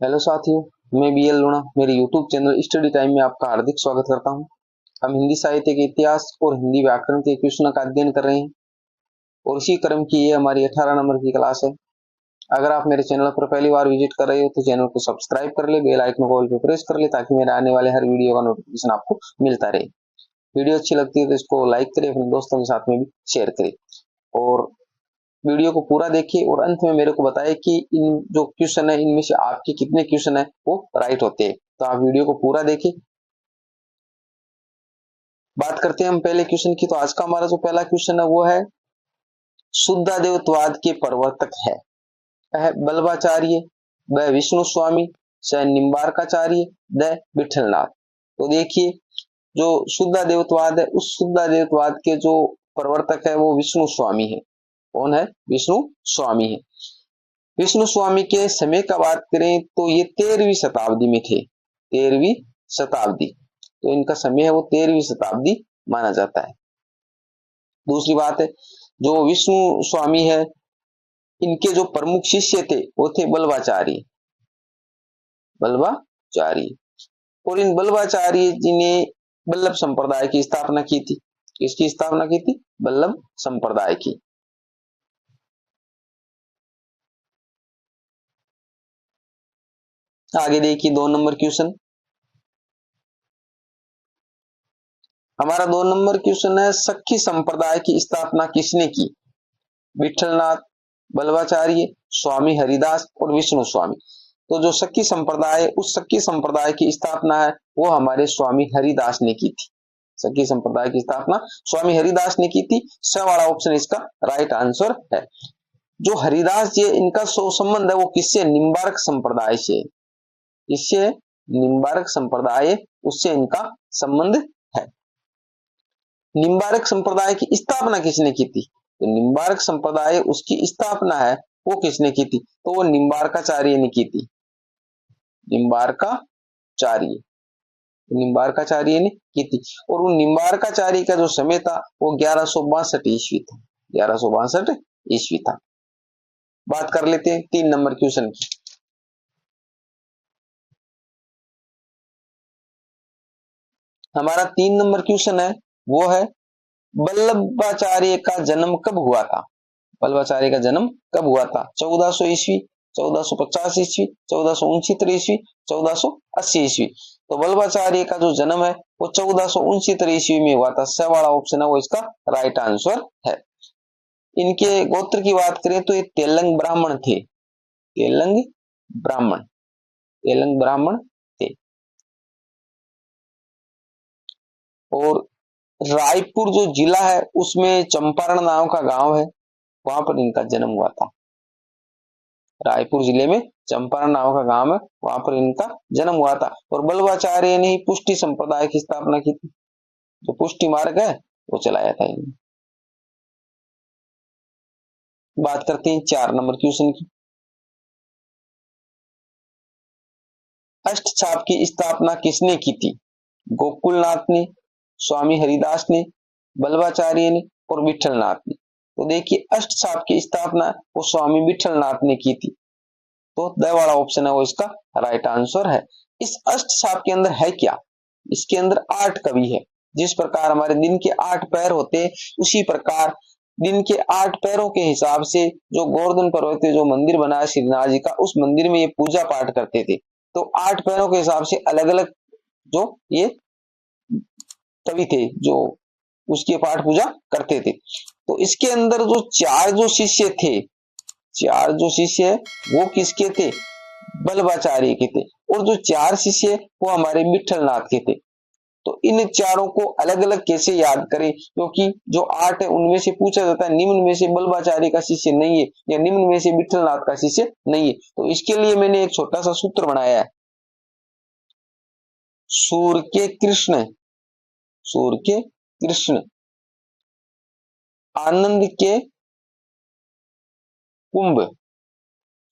Hello साथियों, मैं BL लूणा मेरे यूट्यूब चैनल स्टडी टाइम में आपका हार्दिक स्वागत करता हूं। हम हिंदी साहित्य के इतिहास और हिंदी व्याकरण के क्वेश्चन का अध्ययन कर रहे हैं और इसी क्रम की ये हमारी 18 नंबर की क्लास है। अगर आप मेरे चैनल पर पहली बार विजिट कर रहे हो तो चैनल को सब्सक्राइब कर ले, बेल आइकन को ऑल पे प्रेस कर ले ताकि मेरे आने वाले हर वीडियो का नोटिफिकेशन आपको मिलता रहे। वीडियो अच्छी लगती है तो इसको लाइक करें, अपने दोस्तों के साथ में भी शेयर करें और वीडियो को पूरा देखिए और अंत में मेरे को बताएं कि इन जो क्वेश्चन है इनमें से आपके कितने क्वेश्चन है वो राइट होते हैं। तो आप वीडियो को पूरा देखिए। बात करते हैं हम पहले क्वेश्चन की। तो आज का हमारा जो पहला क्वेश्चन है वो है शुद्धादेवत्वाद के प्रवर्तक है। वह बल्लभाचार्य, व विष्णु स्वामी, स निम्बार्काचार्य, द विठलनाथ। तो देखिए जो शुद्धादेवत्वाद है उस शुद्धादेवत्वाद के जो प्रवर्तक है वो विष्णु स्वामी है। कौन है? विष्णु स्वामी है। विष्णु स्वामी के समय का बात करें तो ये 13वीं शताब्दी में थे। 13वीं शताब्दी, तो इनका समय है वो 13वीं शताब्दी माना जाता है। दूसरी बात है जो विष्णु स्वामी है इनके जो प्रमुख शिष्य थे वो थे बल्लभाचार्य। बल्लभाचार्य, और इन बल्लभाचार्य जी ने बल्लभ संप्रदाय की स्थापना की थी। किसकी स्थापना की थी? बल्लभ संप्रदाय की। आगे देखिए 2 नंबर क्वेश्चन। हमारा 2 नंबर क्वेश्चन है सखी संप्रदाय की स्थापना किसने की? विठलनाथ, बल्लभाचार्य, स्वामी हरिदास और विष्णु स्वामी। तो जो सखी संप्रदाय है उस सखी संप्रदाय की स्थापना है वो हमारे स्वामी हरिदास ने की थी। सखी संप्रदाय की स्थापना स्वामी हरिदास ने की थी। स वाला ऑप्शन इसका राइट आंसर है। जो हरिदास जी इनका संबंध है वो किससे? निम्बार्क संप्रदाय से। इससे निम्बार्क संप्रदाय, उससे इनका संबंध है। निम्बार्क संप्रदाय की स्थापना किसने की थी? तो निम्बार्क संप्रदाय उसकी स्थापना है वो किसने की थी? तो वो निम्बार्काचार्य ने की थी। निम्बार्काचार्य, निम्बार्काचार्य ने की थी। और वो निम्बार्काचार्य का जो समय था वो 1162 ईस्वी था। 1162 ईस्वी था। बात कर लेते हैं 3 नंबर क्वेश्चन की। हमारा 3 नंबर क्वेश्चन है वो है बल्लभाचार्य का जन्म कब हुआ था? बल्लभाचार्य का जन्म कब हुआ था? 1400 ईस्वी, 1450 ईस्वी, 1469 ईस्वी, 1480 ईस्वी। तो बल्लभाचार्य का जो जन्म है वो 1469 ईस्वी में हुआ था। स वाला ऑप्शन है वो इसका राइट आंसर है। इनके गोत्र की बात करें तो ये तेलंग ब्राह्मण थे। तेलंग ब्राह्मण, तेलंग ब्राह्मण थे। और रायपुर जो जिला है उसमें चंपारण नाम का गांव है, वहां पर इनका जन्म हुआ था। रायपुर जिले में चंपारण नाम का गांव है, वहां पर इनका जन्म हुआ था। और बल्लभाचार्य ने ही पुष्टि संप्रदाय की स्थापना की थी। जो पुष्टि मार्ग है वो चलाया था इन्होंने। बात करते हैं 4 नंबर क्वेश्चन की। अष्टछाप की स्थापना किसने की थी? गोकुलनाथ ने, स्वामी हरिदास ने, बल्लभाचार्य ने और विठलनाथ ने। तो देखिए अष्टछाप की स्थापना वो स्वामी विठलनाथ ने की थी। तो द वाला ऑप्शन है वो इसका राइट आंसर है। इस अष्टछाप के अंदर है क्या? इसके अंदर 8 कवि है। जिस प्रकार हमारे दिन के 8 पैर होते हैं उसी प्रकार दिन के 8 पैरों के हिसाब से जो गोवर्धन पर्वत पे जो मंदिर बनाया श्रीनाथ जी का, उस मंदिर में ये पूजा पाठ करते थे। तो 8 पैरों के हिसाब से अलग अलग जो ये कवि थे जो उसकी पाठ पूजा करते थे। तो इसके अंदर जो 4 जो शिष्य थे, 4 जो शिष्य है वो किसके थे? बल्लभाचार्य के थे। और जो 4 शिष्य वो हमारे विठलनाथ के थे। तो इन चारों को अलग अलग कैसे याद करें? क्योंकि जो 8 है उनमें से पूछा जाता है निम्न में से बल्लभाचार्य का शिष्य नहीं है या निम्न में से विठलनाथ का शिष्य नहीं है। तो इसके लिए मैंने एक छोटा सा सूत्र बनाया है। सूर्य के कृष्ण, सूर्य के कृष्ण, आनंद के कुंभ,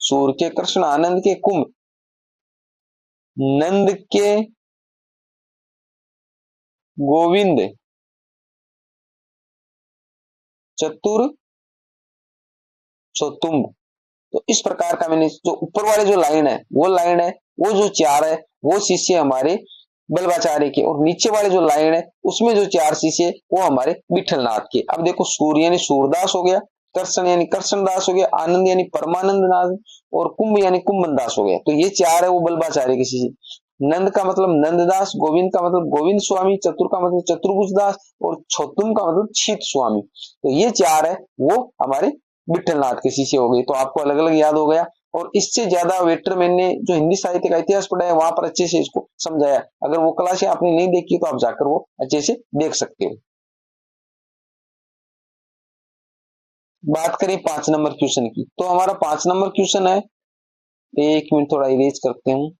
सूर्य के कृष्ण, आनंद के कुंभ, नंद के गोविंद, चतुर चतुम्ब। तो इस प्रकार का मैंने जो ऊपर वाले जो लाइन है वो लाइन है वो जो 4 है वो शिष्य हमारे बल्बाचार्य के, और नीचे वाले जो लाइन है उसमें जो 4 शिष्य वो हमारे विठलनाथ के। अब देखो सूर्य यानी सूरदास हो गया, कृष्ण यानी कृष्णदास हो गया, आनंद यानी परमानंद दास, और कुंभ यानी कुंभन दास हो गया। तो ये 4 है वो बल्बाचार्य के शिष्य। नंद का मतलब नंददास, गोविंद का मतलब गोविंद स्वामी, चतुर का मतलब चतुर्भुज दास, और छोतुम का मतलब छीत स्वामी। तो ये 4 है वो हमारे विठलनाथ के शिष्य हो गए। तो आपको अलग अलग याद हो गया, और इससे ज्यादा वेटर मैंने जो हिंदी साहित्य का इतिहास पढ़ा है वहां पर अच्छे से इसको समझाया। अगर वो क्लास आपने नहीं देखी तो आप जाकर वो अच्छे से देख सकते हो। बात करें 5 नंबर क्वेश्चन की, तो हमारा 5 नंबर क्वेश्चन है, 1 मिनट थोड़ा इरेज करते हूं।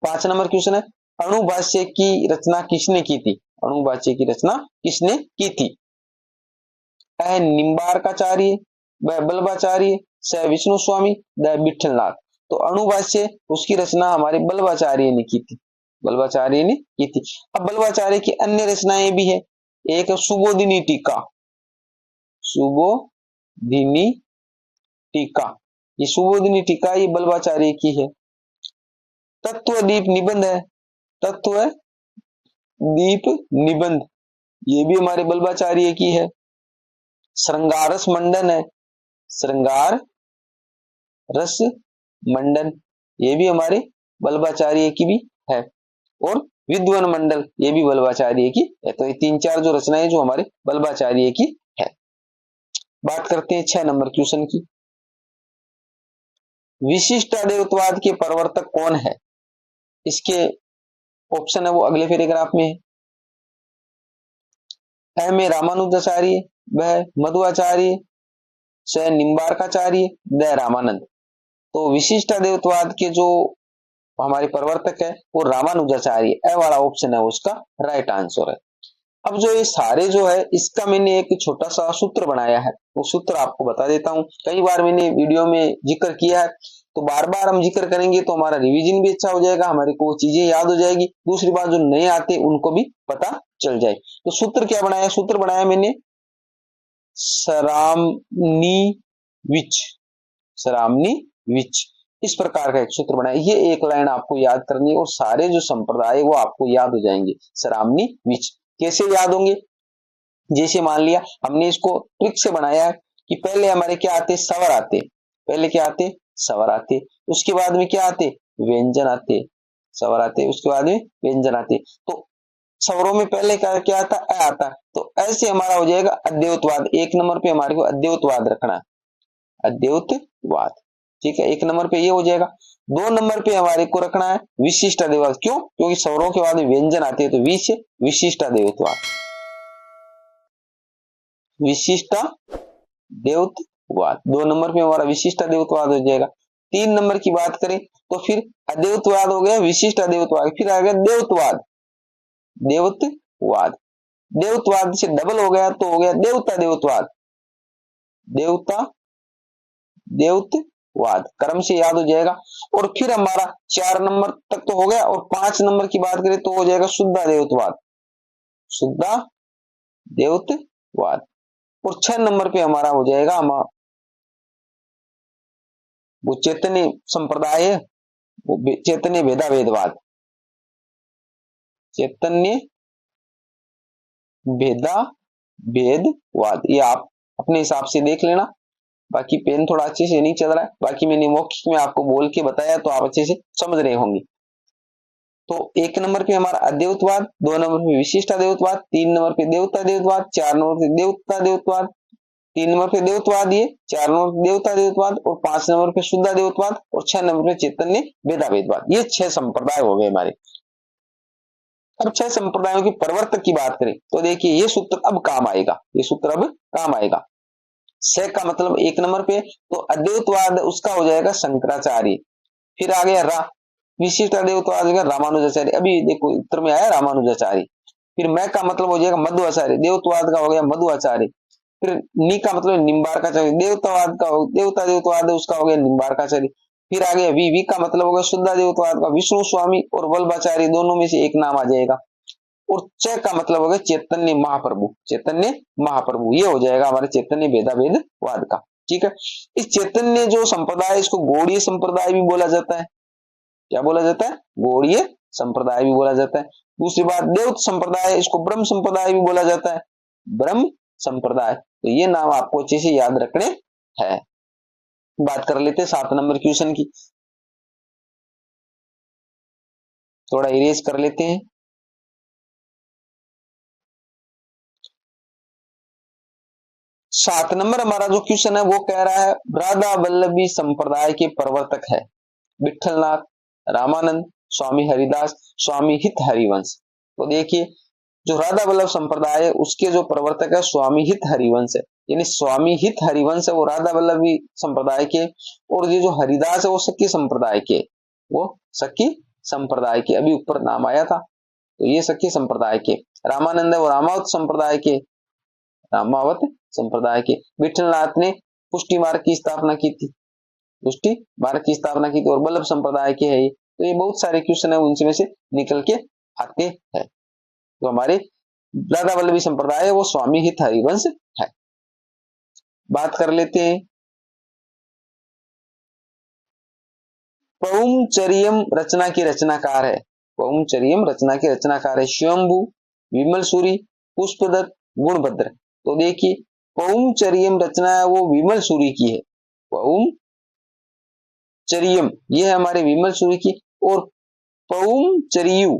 5 नंबर क्वेश्चन है, अणुभाष्य की रचना किसने की थी? अणुभाष्य की रचना किसने की थी? अ निम्बार्काचार्य, ब बल्बाचार्य, स विष्णु स्वामी, द विठलनाथ। तो अणुभाष्य उसकी रचना हमारे बल्बाचार्य ने की थी, बल्बाचार्य ने की थी। अब बल्बाचार्य की अन्य रचनाएं भी है, एक सुबोधिनी टीका, सुबोधिनी टीका, ये सुबोधिनी टीका ये बल्बाचार्य की है। तत्व दीप निबंध है, तत्व दीप निबंध ये भी हमारे बल्बाचार्य की है। श्रृंगार रस मंडन है, श्रृंगार रस मंडन ये भी हमारे बल्बाचार्य की भी है। और विद्वन मंडल ये भी बल्बाचार्य की है। तो ये 3-4 जो रचनाएं जो हमारे बल्बाचार्य की है। बात करते हैं 6 नंबर क्वेश्चन की, विशिष्टाद्वैतवाद के प्रवर्तक कौन है? इसके ऑप्शन है वो अगले पैराग्राफ में है। एम ए रामानुजाचार्य, वह मध्वाचार्य, स निम्बार्काचार्य, द रामानंद। तो विशिष्टाद्वैतवाद के जो हमारे प्रवर्तक है वो रामानुजाचार्य, ए वाला ऑप्शन है उसका राइट आंसर है। अब जो ये सारे जो है इसका मैंने एक छोटा सा सूत्र बनाया है, वो सूत्र आपको बता देता हूं। कई बार मैंने वीडियो में जिक्र किया है, तो बार बार हम जिक्र करेंगे तो हमारा रिवीजन भी अच्छा हो जाएगा, हमारे को चीजें याद हो जाएगी, दूसरी बात जो नए आते उनको भी पता चल जाए। तो सूत्र क्या बनाया? सूत्र बनाया मैंने सरामनी विच, सरामनी विच, इस प्रकार का एक सूत्र बनाया। ये एक लाइन आपको याद करनी है और सारे जो संप्रदाय वो आपको याद हो जाएंगे। सरामनी विच कैसे याद होंगे? जैसे मान लिया हमने इसको ट्रिक से बनाया कि पहले हमारे क्या आते? स्वर आते, पहले क्या आते? स्वर आते, उसके बाद में क्या आते? व्यंजन आते, स्वर आते, उसके बाद में व्यंजन आते। तो स्वरों में पहले क्या आता? अ आता। तो ऐसे हमारा हो जाएगा अद्वैतवाद। 1 नंबर पे हमारे को अद्वैतवाद रखना, अद्वैतवाद, ठीक है, 1 नंबर पे ये हो जाएगा। 2 नंबर पे हमारे को रखना है विशिष्टाद्वैतवाद। क्यों? क्योंकि स्वरों के बाद में व्यंजन आते हैं, तो वी से विशिष्टाद्वैतवाद, विशिष्टाद्वैतवाद 2 नंबर पे हमारा विशिष्टाद्वैतवाद हो जाएगा। 3 नंबर की बात करें तो फिर अद्वैतवाद हो गया, विशिष्टाद्वैतवाद, फिर आ गया देवत्वाद, देवत्वाद, देवत्वाद से डबल हो गया तो हो गया देवता देवत्वाद, देवता देवत्वाद, क्रम से याद हो जाएगा। और फिर हमारा 4 नंबर तक तो हो गया, और 5 नंबर की बात करें तो हो जाएगा शुद्धा देवत्वाद, शुद्धा देवत्वाद। और 6 नंबर पे हमारा हो जाएगा वो चैतन्य संप्रदाय है, वो चैतन्य भेदाभेदवाद, चैतन्य भेदाभेदवाद। ये आप अपने हिसाब से देख लेना, बाकी पेन थोड़ा अच्छे से नहीं चल रहा है, बाकी मैंने मौखिक में आपको बोल के बताया तो आप अच्छे से समझ रहे होंगे। तो 1 नंबर पे हमारा अद्वैतवाद, 2 नंबर पे विशिष्टाद्वैतवाद, 3 नंबर पे देवता देवत्वाद, 4 नंबर पे देवता देवत्वाद, 3 नंबर पे देवत्वाद, ये 4 नंबर पे देवता देवत्वाद, और 5 नंबर पे शुद्धा देवत्वाद, और 6 नंबर पे चैतन्य भेदाभेदवाद। ये 6 संप्रदाय हो गए हमारे। अब 6 संप्रदायों की प्रवर्तक की बात करें तो देखिए ये सूत्र अब काम आएगा, ये सूत्र अब काम आएगा। से का मतलब 1 नंबर पे तो अद्वैतवाद उसका हो जाएगा शंकराचार्य, फिर आ गया रा, विशिष्ट अद्वैतवाद हो गया रामानुजाचार्य, अभी देखो उत्तर में आया रामानुजाचार्य। फिर मैं का मतलब हो जाएगा मध्वाचार्य, देवत्वाद का हो गया मध्वाचार्य। फिर नी का मतलब निम्बार्काचार्य, देवतावाद का देवता देवत्वाद उसका हो गया निम्बार्काचार्य। फिर आ गया वी का मतलब होगा शुद्धा देवत्वाद का विष्णु स्वामी और वल्लभाचार्य, दोनों में से एक नाम आ जाएगा। और च का मतलब होगा चैतन्य महाप्रभु, चैतन्य महाप्रभु, ये हो जाएगा हमारे चैतन्य भेदाभेदवाद का। ठीक है। इस चैतन्य जो संप्रदाय है इसको गौड़ीय संप्रदाय भी बोला जाता है। क्या बोला जाता है? गौड़ीय संप्रदाय भी बोला जाता है। दूसरी बात, देवत संप्रदाय है, इसको ब्रह्म संप्रदाय भी बोला जाता है। ब्रह्म संप्रदाय, तो ये नाम आपको अच्छे से याद रखने हैं। बात कर लेते हैं 7 नंबर क्वेश्चन की, थोड़ा इरेज कर लेते हैं। 7 नंबर हमारा जो क्वेश्चन है वो कह रहा है राधा वल्लभी संप्रदाय के प्रवर्तक है विठलनाथ, रामानंद, स्वामी हरिदास, स्वामी हित हरिवंश। तो देखिए जो राधा वल्लभ संप्रदाय है उसके जो प्रवर्तक है स्वामी हित हरिवंश है, यानी स्वामी हित हरिवंश है वो राधा वल्लभी संप्रदाय के, और ये जो हरिदास है वो शक्ति संप्रदाय के, वो शक्ति संप्रदाय के, अभी ऊपर नाम आया था, तो ये शक्ति संप्रदाय के। रामानंद है वो रामावत संप्रदाय के, रामावत संप्रदाय के। विठलनाथ ने पुष्टि मार्ग की स्थापना की थी, पुष्टि मार्ग की स्थापना की थी, और वल्लभ संप्रदाय के है ये। तो ये बहुत सारे क्वेश्चन है उनसे में से निकल के आते हैं। तो हमारे राधा वल्लभी संप्रदाय है वो स्वामी हित हरिवंश है। बात कर लेते हैं पौमचर्यम रचना के रचनाकार है, पौमचर्यम रचना के रचनाकार है स्वयंभू, विमल सूरी, पुष्पदत्त, गुणभद्र। तो देखिए पौमचर्यम रचना है वो विमल सूरी की है, पौमचर्यम ये है हमारे विमल सूरी की, और पौमचर्यु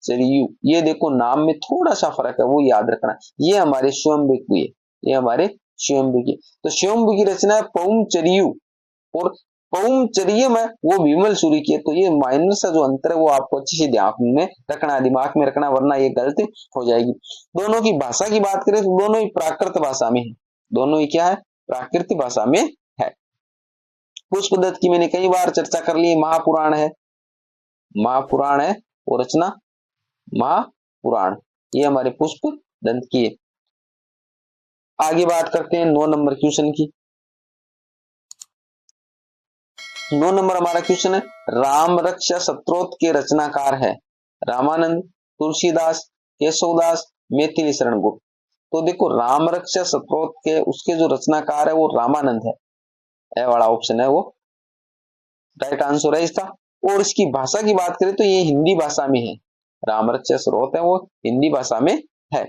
चरियु ये देखो नाम में थोड़ा सा फर्क है वो याद रखना, ये हमारे स्वयंभू की है, ये हमारे स्वयंभू की। तो स्वयंभू की रचना है पौमचर्यु और पौमचर्यम है वो विमल सूरी की है। तो ये माइनर सा जो अंतर है वो आपको अच्छे से ध्यान में रखना, दिमाग में रखना, वरना ये गलत हो जाएगी। दोनों की भाषा की बात करें तो दोनों ही प्राकृत भाषा में है, दोनों ही क्या है? प्राकृतिक भाषा में है। पुष्पदत्त की मैंने कई बार चर्चा कर ली, महापुराण है, महापुराण है वो रचना महापुराण, ये हमारे पुष्पदत्त की है। आगे बात करते हैं 9 नंबर क्वेश्चन की। 9 नंबर हमारा क्वेश्चन है राम रक्षा स्तोत्र के रचनाकार है रामानंद, तुलसीदास, केशवदास, मैथिली शरण गुप्त। तो देखो राम रक्षा स्तोत्र के उसके जो रचनाकार है वो रामानंद है, ये वाला ऑप्शन है वो राइट आंसर है इसका। और इसकी भाषा की बात करें तो ये हिंदी भाषा में है, राम रक्षा स्तोत्र है वो हिंदी भाषा में है।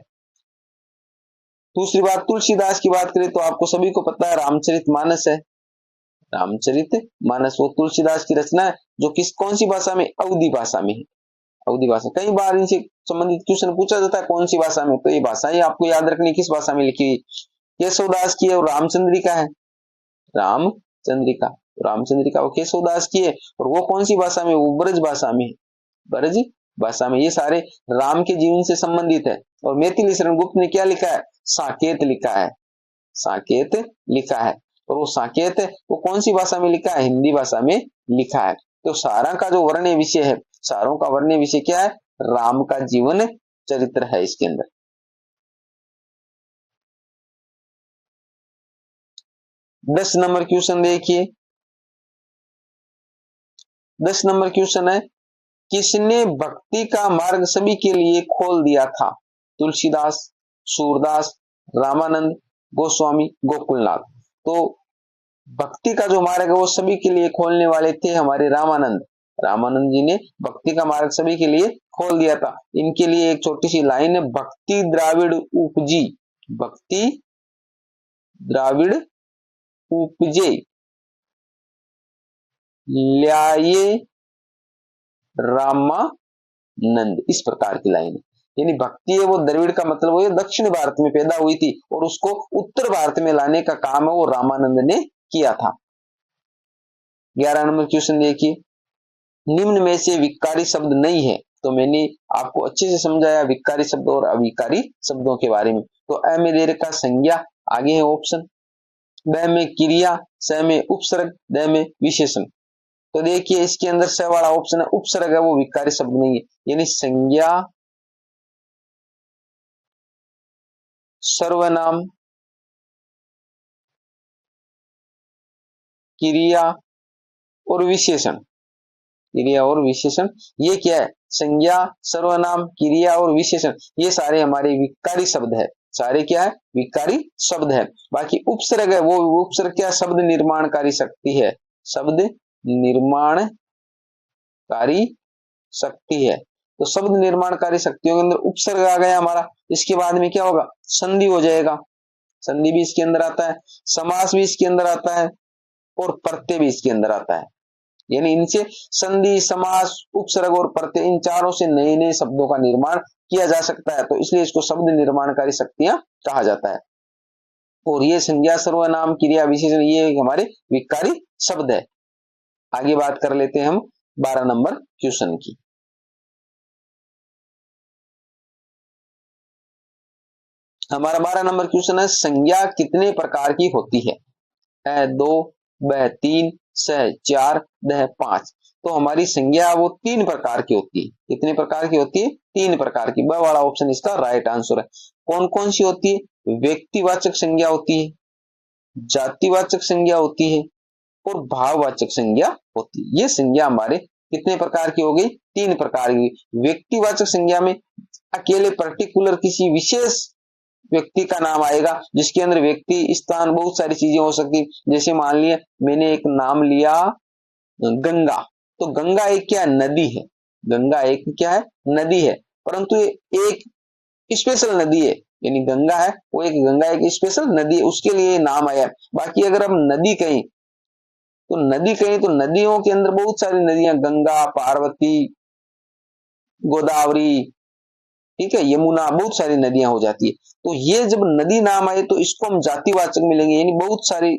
दूसरी बात तुलसीदास की बात करें तो आपको सभी को पता है रामचरितमानस है, रामचरितमानस वो तुलसीदास की रचना है जो कौन सी भाषा में? अवधी भाषा में है, अवधी भाषा। कई बार इनसे संबंधित क्वेश्चन पूछा जाता है कौन सी भाषा में, तो ये भाषा ही आपको याद रखनी किस भाषा में लिखी हुई। केशवदास की है और रामचंद्रिका है, रामचंद्रिका, रामचंद्रिका वो केशवदास की है, और वो कौन सी भाषा में? वो ब्रज भाषा में है, ब्रज भाषा में। ये सारे राम के जीवन से संबंधित है। और मैथिली शरण गुप्त ने क्या लिखा है? साकेत लिखा है, साकेत लिखा है, और वो साकेत है वो कौन सी भाषा में लिखा है? हिंदी भाषा में लिखा है। तो सारा का जो वर्ण्य विषय है, सारों का वर्ण्य विषय क्या है? राम का जीवन चरित्र है इसके अंदर। दस नंबर क्वेश्चन देखिए, 10 नंबर क्वेश्चन है किसने भक्ति का मार्ग सभी के लिए खोल दिया था? तुलसीदास, सूरदास, रामानंद, गोस्वामी, गोकुलनाथ। तो भक्ति का जो मार्ग है वो सभी के लिए खोलने वाले थे हमारे रामानंद, रामानंद जी ने भक्ति का मार्ग सभी के लिए खोल दिया था। इनके लिए एक छोटी सी लाइन है, भक्ति द्राविड़ उपजी, भक्ति द्राविड़ उपजे ल्याये रामानंद, इस प्रकार की लाइन है। यानी भक्ति है वो द्रविड़ का मतलब वो दक्षिण भारत में पैदा हुई थी और उसको उत्तर भारत में लाने का काम है वो रामानंद ने किया था। 11 नंबर क्वेश्चन देखिए, निम्न में से विकारी शब्द नहीं है। तो मैंने आपको अच्छे से समझाया विकारी शब्द और अविकारी शब्दों के बारे में। तो अ में दे रखा संज्ञा, आगे है ऑप्शन, ब में क्रिया, स में उपसर्ग, द में विशेषण। तो देखिए इसके अंदर स वाला ऑप्शन है उपसर्ग है वो विकारी शब्द नहीं है, यानी संज्ञा, सर्वनाम, क्रिया और विशेषण, क्रिया और विशेषण ये क्या है? संज्ञा, सर्वनाम, क्रिया और विशेषण ये सारे हमारे विकारी शब्द है। सारे क्या है, विकारी शब्द है। बाकी उपसर्ग है, वो उपसर्ग क्या, शब्द निर्माणकारी शक्ति है, शब्द निर्माणकारी शक्ति है। तो शब्द निर्माणकारी शक्तियों के अंदर उपसर्ग आ गया हमारा, इसके बाद में क्या होगा, संधि हो जाएगा, संधि भी इसके अंदर आता है, समास भी इसके अंदर आता है और प्रत्यय भी इसके अंदर आता है। यानी इनसे संधि, समास, उपसर्ग और प्रत्यय, इन चारों से नए नए शब्दों का निर्माण किया जा सकता है, तो इसलिए इसको शब्द निर्माणकारी शक्तियां कहा जाता है। और ये संज्ञा, सर्वनाम, क्रिया, विशेषण, ये हमारे विकारी शब्द है। आगे बात कर लेते हैं हम 12 नंबर क्वेश्चन की। हमारा 12 नंबर क्वेश्चन है, संज्ञा कितने प्रकार की होती है? अ 2, ब 3, स 4, द 5। तो हमारी संज्ञा वो 3 प्रकार की होती है। कितने प्रकार की होती है? 3 प्रकार की। ब वाला ऑप्शन इसका राइट आंसर है। कौन कौन सी होती है? व्यक्तिवाचक संज्ञा होती है, जातिवाचक संज्ञा होती है और भाववाचक संज्ञा होती है। ये संज्ञा हमारे कितने प्रकार की हो गई? 3 प्रकार की। व्यक्तिवाचक संज्ञा में अकेले पर्टिकुलर किसी विशेष व्यक्ति का नाम आएगा, जिसके अंदर व्यक्ति, स्थान, बहुत सारी चीजें हो सकती। जैसे मान लिया मैंने एक नाम लिया गंगा, तो गंगा एक क्या नदी है, गंगा एक क्या है, नदी है, परंतु ये एक स्पेशल नदी है, यानी गंगा है वो एक, गंगा एक स्पेशल नदी है, उसके लिए नाम आया। बाकी अगर हम नदी कहें तो नदियों के अंदर बहुत सारी नदियां, गंगा, पार्वती, गोदावरी, ठीक है, यमुना, बहुत सारी नदियां हो जाती है। तो ये जब नदी नाम आए तो इसको हम जातिवाचक मिलेंगे, यानी बहुत सारी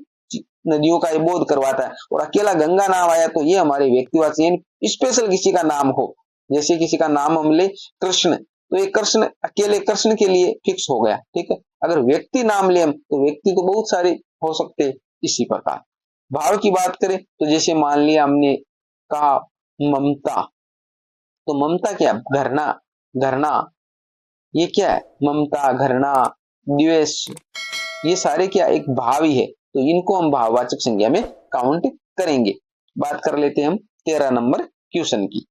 नदियों का ये बोध करवाता है। और अकेला गंगा नाम आया तो ये हमारे व्यक्तिवाचक, यानी स्पेशल किसी का नाम हो। जैसे किसी का नाम हम ले कृष्ण, तो ये कृष्ण अकेले कृष्ण के लिए फिक्स हो गया, ठीक है। अगर व्यक्ति नाम ले हम तो व्यक्ति तो बहुत सारे हो सकते। इसी प्रकार भाव की बात करें तो जैसे मान लिया हमने कहा ममता, तो ममता क्या, घरना, घरना, ये क्या है, ममता, घृणा, द्वेष, ये सारे क्या एक भाव ही है, तो इनको हम भाववाचक संज्ञा में काउंट करेंगे। बात कर लेते हैं हम 13 नंबर क्वेश्चन की।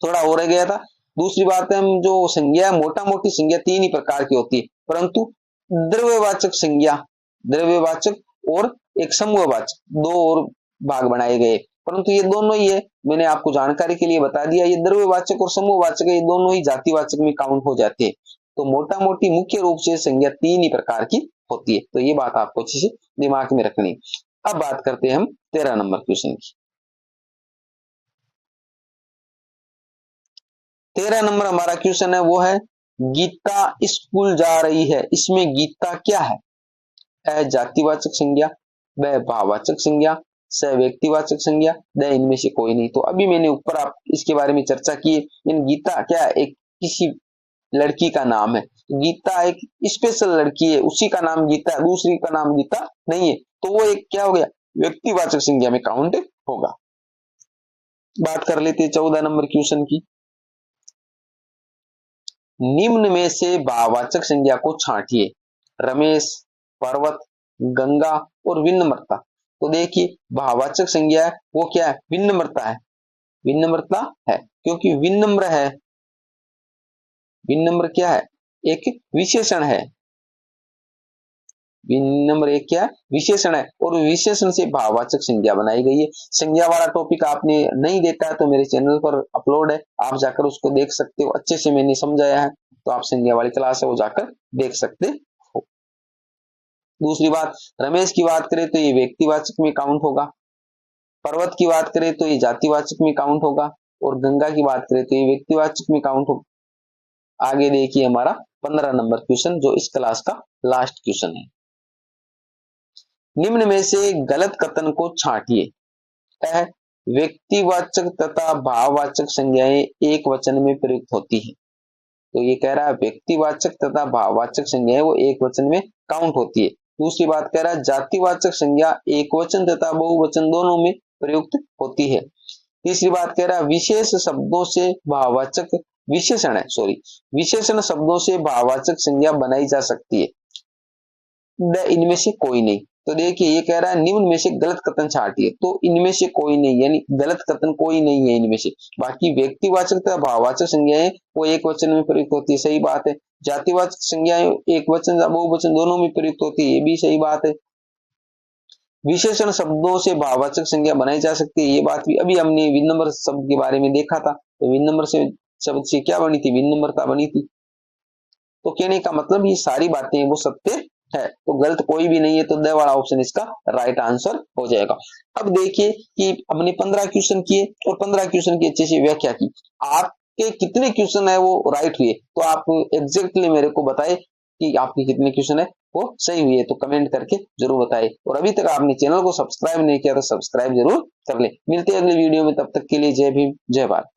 थोड़ा हो रह गया था। दूसरी बात है, हम जो संज्ञा, मोटा मोटी संज्ञा 3 ही प्रकार की होती है, परंतु द्रव्यवाचक संज्ञा, द्रव्यवाचक और एक समूहवाचक, 2 और भाग बनाए गए, परंतु ये दोनों ही है, मैंने आपको जानकारी के लिए बता दिया। ये द्रव्यवाचक और समूहवाचक है, ये दोनों ही जातिवाचक में काउंट हो जाते हैं। तो मोटा मोटी मुख्य रूप से संज्ञा 3 ही प्रकार की होती है, तो ये बात आपको अच्छे से दिमाग में रखनी। अब बात करते हैं हम 13 नंबर क्वेश्चन की। 13 नंबर हमारा क्वेश्चन है, वो है गीता स्कूल जा रही है, इसमें गीता क्या है? अ जातिवाचक संज्ञा, ब भाववाचक संज्ञा, स व्यक्तिवाचक संज्ञा, द इनमें से कोई नहीं। तो अभी मैंने ऊपर आप इसके बारे में चर्चा की। इन गीता क्या है, एक किसी लड़की का नाम है, गीता एक स्पेशल लड़की है, उसी का नाम गीता है, दूसरी का नाम गीता नहीं है, तो वो एक क्या हो गया, व्यक्तिवाचक संज्ञा में काउंट होगा। बात कर लेते हैं 14 नंबर क्वेश्चन की। निम्न में से भाववाचक संज्ञा को छांटिए, रमेश, पर्वत, गंगा और विनम्रता। तो देखिए भाववाचक संज्ञा है वो क्या है, विनम्रता है, विनम्रता है, क्योंकि विनम्र है, विनम्र क्या है, एक विशेषण है, विनम्र एक क्या विशेषण है, और विशेषण से भाववाचक संज्ञा बनाई गई है। संज्ञा वाला टॉपिक आपने नहीं देखा है तो मेरे चैनल पर अपलोड है, आप जाकर उसको देख सकते हो, अच्छे से मैंने समझाया है, तो आप संज्ञा वाली क्लास है वो जाकर देख सकते हो। दूसरी बात, रमेश की बात करें तो ये व्यक्तिवाचक में काउंट होगा, पर्वत की बात करें तो ये जातिवाचक में काउंट होगा, और गंगा की बात करें तो ये व्यक्तिवाचक में काउंट होगा। आगे देखिए हमारा 15 नंबर क्वेश्चन, जो इस क्लास का लास्ट क्वेश्चन है। निम्न में से गलत कथन को छांटिए। अ व्यक्तिवाचक तथा भाववाचक संज्ञाएं एक वचन में प्रयुक्त होती है। तो ये कह रहा है व्यक्तिवाचक तथा भाववाचक संज्ञाएं वो एक वचन में काउंट होती है। दूसरी बात कह रहा है जातिवाचक संज्ञा एक वचन तथा बहुवचन दोनों में प्रयुक्त होती है। तीसरी बात कह रहा है विशेष शब्दों से भाववाचक, विशेषण है सॉरी, विशेषण शब्दों से भाववाचक संज्ञा बनाई जा सकती है, द इनमें से कोई नहीं। तो देखिए ये कह रहा है निम्न में से गलत कथन छांटिए, तो इनमें से कोई नहीं, यानी गलत कथन कोई नहीं है इनमें से। बाकी व्यक्तिवाचक तथा भाववाचक संज्ञाएं वो एक वचन में प्रयुक्त होती है, सही बात है। जातिवाचक संज्ञाएं एक वचन या बहुवचन दोनों में प्रयुक्त होती है, ये भी सही बात है। विशेषण शब्दों से भाववाचक संज्ञा बनाई जा सकती है, ये बात भी अभी हमने विनम्र शब्द के बारे में देखा था। तो विनम्र से शब्द से क्या बनी थी, विनम्रता बनी थी। तो कहने का मतलब ये सारी बातें वो सत्य है, तो गलत कोई भी नहीं है, तो द वाला ऑप्शन इसका राइट आंसर हो जाएगा। अब देखिए कि हमने 15 क्वेश्चन किए और 15 क्वेश्चन की अच्छे से व्याख्या की। आपके कितने क्वेश्चन है वो राइट हुए, तो आप एग्जैक्टली मेरे को बताए कि आपके कितने क्वेश्चन है वो सही हुई है, तो कमेंट करके जरूर बताइए। और अभी तक आपने चैनल को सब्सक्राइब नहीं किया तो सब्सक्राइब जरूर कर ले। मिलते हैं अगले वीडियो में, तब तक के लिए जय भीम जय भारत।